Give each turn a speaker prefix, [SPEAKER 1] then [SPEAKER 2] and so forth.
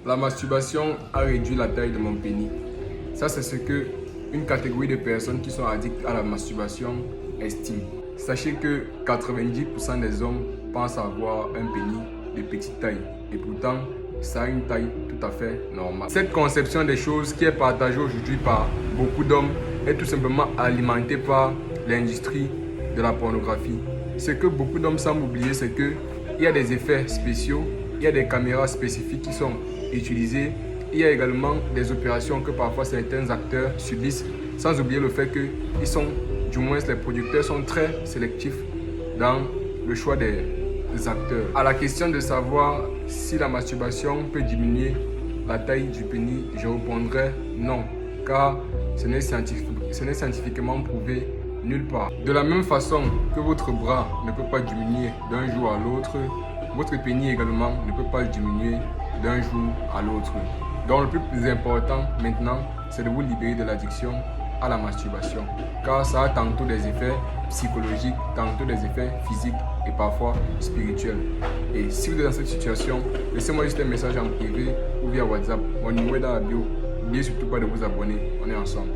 [SPEAKER 1] La masturbation a réduit la taille de mon pénis. Ça, c'est ce que une catégorie de personnes qui sont addictes à la masturbation estime. Sachez que 90% des hommes pensent avoir un pénis de petite taille et pourtant, ça a une taille tout à fait normale. Cette conception des choses qui est partagée aujourd'hui par beaucoup d'hommes est tout simplement alimentée par l'industrie de la pornographie. Ce que beaucoup d'hommes semblent oublier, c'est qu'il y a des effets spéciaux, il y a des caméras spécifiques qui sont utilisées, il y a également des opérations que parfois certains acteurs subissent, sans oublier le fait que les producteurs sont très sélectifs dans le choix des acteurs. À la question de savoir si la masturbation peut diminuer la taille du pénis, je répondrai non, car ce n'est scientifiquement prouvé nulle part. De la même façon que votre bras ne peut pas diminuer d'un jour à l'autre, votre pénis également ne peut pas diminuer d'un jour à l'autre. Donc le plus important maintenant, c'est de vous libérer de l'addiction à la masturbation, car ça a tantôt des effets psychologiques, tantôt des effets physiques et parfois spirituels. Et si vous êtes dans cette situation, laissez-moi juste un message en privé ou via WhatsApp. Mon numéro est dans la bio. N'oubliez surtout pas de vous abonner. On est ensemble.